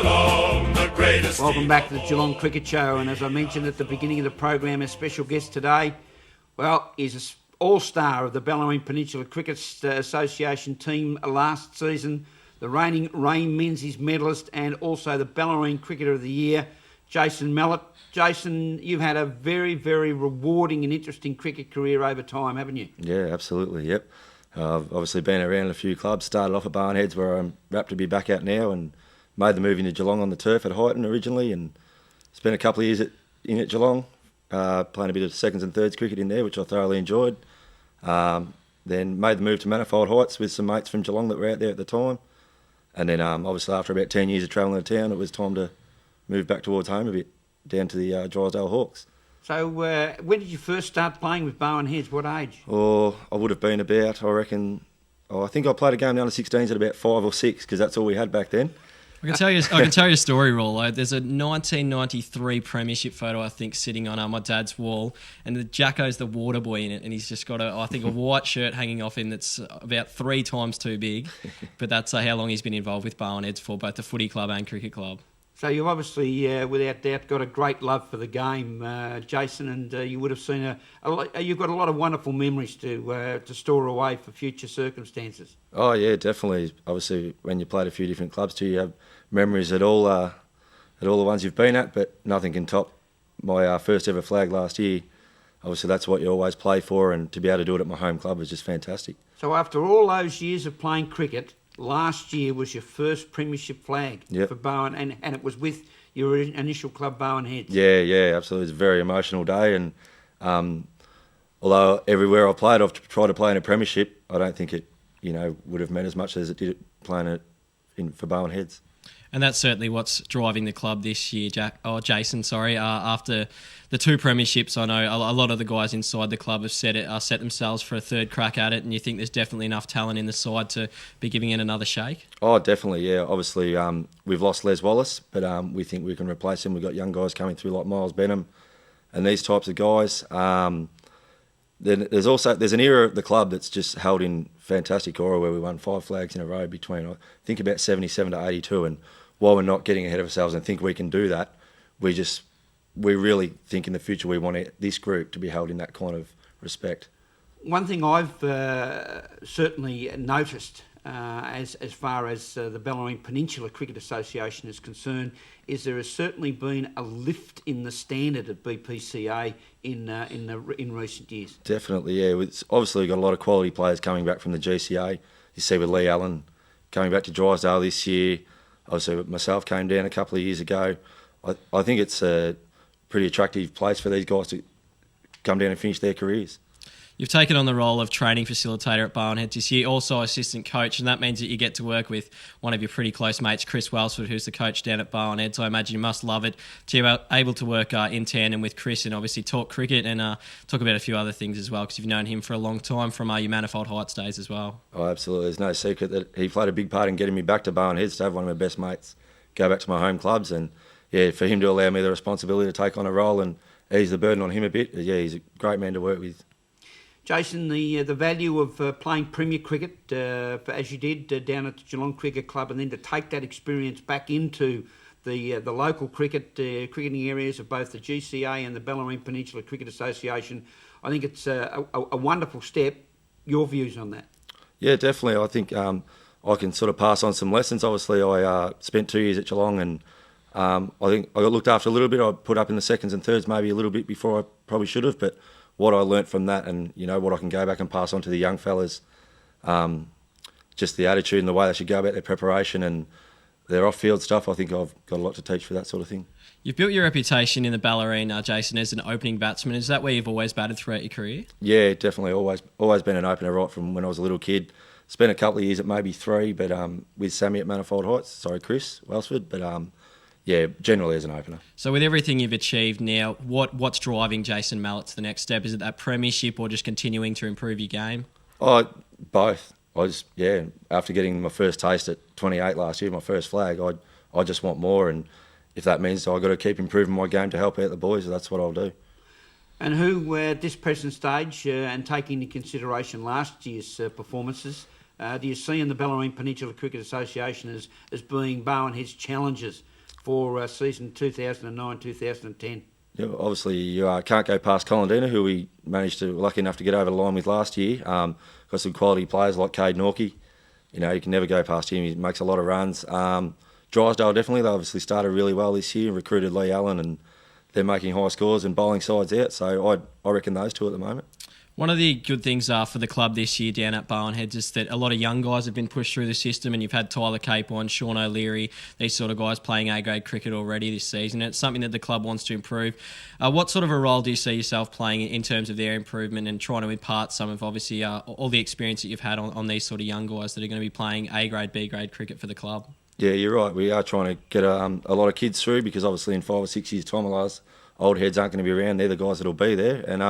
Geelong, the greatest. Welcome back to the Geelong Cricket Show, and as I mentioned at the beginning of the program, our special guest today, well, is an all-star of the Bellarine Peninsula Cricket Association team last season, the reigning Ray Menzies medalist, and also the Bellarine Cricketer of the Year, Jason Mallett. Jason, you've had a very, very rewarding and interesting cricket career over time, haven't you? Yeah, absolutely, yep. I've obviously been around a few clubs, started off at Barnheads where I'm rapt to be back out now, and made the move into Geelong on the turf at Highton originally, and spent a couple of years in at Geelong, playing a bit of seconds and thirds cricket in there, which I thoroughly enjoyed. Then made the move to Manifold Heights with some mates from Geelong that were out there at the time. And then obviously after about 10 years of travelling to town, it was time to move back towards home a bit, down to the Drysdale Hawks. So when did you first start playing with Bowen Heads? What age? Oh, I would have been about, I reckon, I think I played a game down to 16s at about 5 or 6, because that's all we had back then. I can tell you a story, Rollo. There's a 1993 premiership photo, I think, sitting on my dad's wall, and the Jacko's the water boy in it, and he's just got a white shirt hanging off him that's about 3 times too big. But that's how long he's been involved with Bowen Heads for, both the footy club and cricket club. So you've obviously, without doubt, got a great love for the game, Jason, and you would have seen you've got a lot of wonderful memories to store away for future circumstances. Oh yeah, definitely. Obviously, when you played a few different clubs too, you have memories at all the ones you've been at, but nothing can top my first ever flag last year. Obviously, that's what you always play for, and to be able to do it at my home club was just fantastic. So after all those years of playing cricket, last year was your first premiership flag for Bowen, and it was with your initial club, Bowen Heads. Yeah, absolutely. It was a very emotional day, and although everywhere I played, I've tried to play in a premiership, I don't think it, would have meant as much as it did playing it for Bowen Heads. And that's certainly what's driving the club this year, Jason. After the 2 premierships, I know a lot of the guys inside the club have set themselves for a third crack at it, and you think there's definitely enough talent in the side to be giving it another shake? Oh, definitely, yeah. Obviously, we've lost Les Wallace, but we think we can replace him. We've got young guys coming through like Miles Benham and these types of guys. Then there's an era of the club that's just held in fantastic aura where we won 5 flags in a row between, I think, about 77 to 82, and while we're not getting ahead of ourselves and think we can do that, we really think in the future we want this group to be held in that kind of respect. One thing I've certainly noticed as far as the Bellarine Peninsula Cricket Association is concerned is there has certainly been a lift in the standard of BPCA in recent years. Definitely, yeah. It's obviously got a lot of quality players coming back from the GCA. You see with Lee Allen coming back to Drysdale this year. Obviously, myself came down a couple of years ago. I think it's a pretty attractive place for these guys to come down and finish their careers. You've taken on the role of training facilitator at Bowen Heads this year, also assistant coach, and that means that you get to work with one of your pretty close mates, Chris Welsford, who's the coach down at Bowen Heads. So I imagine you must love it to be able to work in tandem with Chris and obviously talk cricket and talk about a few other things as well, because you've known him for a long time from your Manifold Heights days as well. Oh, absolutely. There's no secret that he played a big part in getting me back to Bowen Heads to have one of my best mates go back to my home clubs, and yeah, for him to allow me the responsibility to take on a role and ease the burden on him a bit, yeah, he's a great man to work with. Jason, the value of playing Premier Cricket, as you did down at the Geelong Cricket Club, and then to take that experience back into the local cricketing areas of both the GCA and the Bellarine Peninsula Cricket Association, I think it's a wonderful step. Your views on that? Yeah, definitely. I think I can sort of pass on some lessons. Obviously, I spent 2 years at Geelong, and I think I got looked after a little bit. I put up in the seconds and thirds maybe a little bit before I probably should have, but what I learnt from that, and what I can go back and pass on to the young fellas, just the attitude and the way they should go about their preparation and their off-field stuff, I think I've got a lot to teach for that sort of thing. You've built your reputation in the Bellarine, Jason, as an opening batsman. Is that where you've always batted throughout your career? Yeah, definitely. Always been an opener right from when I was a little kid. Spent a couple of years at maybe 3, but with Sammy at Manifold Heights. Chris Welsford, but yeah, generally as an opener. So with everything you've achieved now, what's driving Jason Mallett to the next step? Is it that premiership or just continuing to improve your game? Oh, both. After getting my first taste at 28 last year, my first flag, I just want more, and if that means I've got to keep improving my game to help out the boys, that's what I'll do. And who, at this present stage, and taking into consideration last year's performances, do you see in the Bellarine Peninsula Cricket Association as being Barwon Head's challengers for season 2009-2010? Yeah, obviously, you can't go past Colindina, who we lucky enough to get over the line with last year. Got some quality players like Cade Norkie. You can never go past him. He makes a lot of runs. Drysdale, definitely. They obviously started really well this year, recruited Lee Allen, and they're making high scores and bowling sides out. So I reckon those two at the moment. One of the good things for the club this year down at Barwon Heads is that a lot of young guys have been pushed through the system, and you've had Tyler Capon, Sean O'Leary, these sort of guys playing A-grade cricket already this season. It's something that the club wants to improve. What sort of a role do you see yourself playing in terms of their improvement and trying to impart some of, obviously, all the experience that you've had on these sort of young guys that are going to be playing A-grade, B-grade cricket for the club? Yeah, you're right. We are trying to get a lot of kids through, because obviously in 5 or 6 years' time, the old heads aren't going to be around. They're the guys that'll be there. And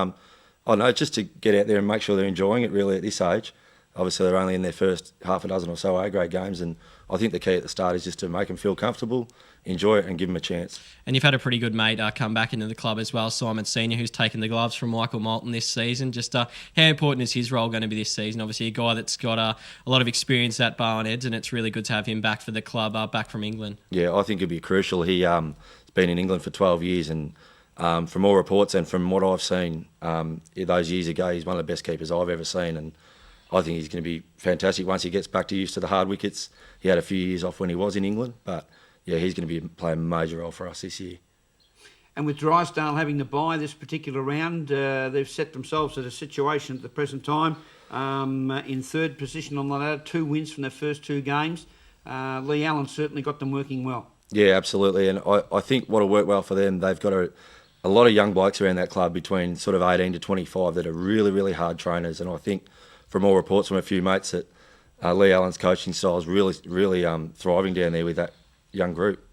I know, just to get out there and make sure they're enjoying it really at this age. Obviously, they're only in their first half a dozen or so A-grade games, and I think the key at the start is just to make them feel comfortable, enjoy it, and give them a chance. And you've had a pretty good mate come back into the club as well, Simon Senior, who's taken the gloves from Michael Moulton this season. Just how important is his role going to be this season? Obviously, a guy that's got a lot of experience at Barwon Heads, and it's really good to have him back for the club, back from England. Yeah, I think it'd be crucial. He's been in England for 12 years, and from all reports and from what I've seen those years ago, he's one of the best keepers I've ever seen, and I think he's going to be fantastic once he gets back to used to the hard wickets. He had a few years off when he was in England, but yeah, he's going to be playing a major role for us this year. And with Drysdale having the bye this particular round, they've set themselves at a situation at the present time in third position on the ladder, 2 wins from their first 2 games. Lee Allen certainly got them working well. Yeah, absolutely, and I think what'll work well for them, they've got a lot of young blokes around that club between sort of 18 to 25 that are really, really hard trainers, and I think from all reports from a few mates that Lee Allen's coaching style is really, really thriving down there with that young group.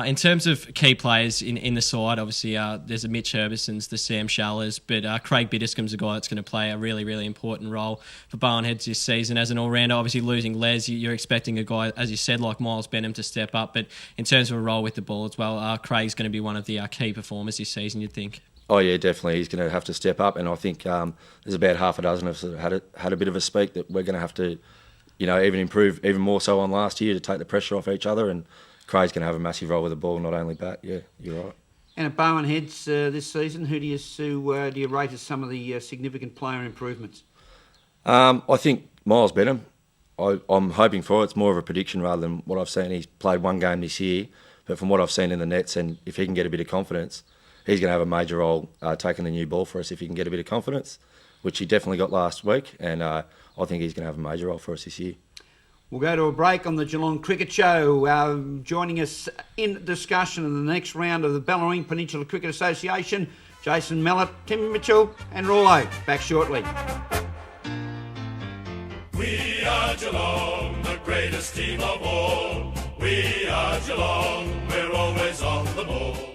In terms of key players in the side, obviously there's a Mitch Herbison's, the Sam Shallers, but Craig Bitterscombe's a guy that's going to play a really, really important role for Barwon Heads this season as an all-rounder. Obviously losing Les, you're expecting a guy, as you said, like Miles Benham to step up, but in terms of a role with the ball as well, Craig's going to be one of the key performers this season, you'd think. Oh yeah, definitely. He's going to have to step up, and I think there's about half a dozen of us that had a bit of a speak that we're going to have to, even improve even more so on last year to take the pressure off each other, and Craig's going to have a massive role with the ball, not only bat. Yeah, you're right. And at Barwon Heads this season, who do you rate as some of the significant player improvements? I think Miles Benham. I'm hoping for it. It's more of a prediction rather than what I've seen. He's played 1 game this year, but from what I've seen in the nets, and if he can get a bit of confidence, he's going to have a major role taking the new ball for us if he can get a bit of confidence, which he definitely got last week, and I think he's going to have a major role for us this year. We'll go to a break on the Geelong Cricket Show. Joining us in discussion in the next round of the Bellarine Peninsula Cricket Association, Jason Mellett, Tim Mitchell and Rollo. Back shortly. We are Geelong, the greatest team of all. We are Geelong, we're always on the ball.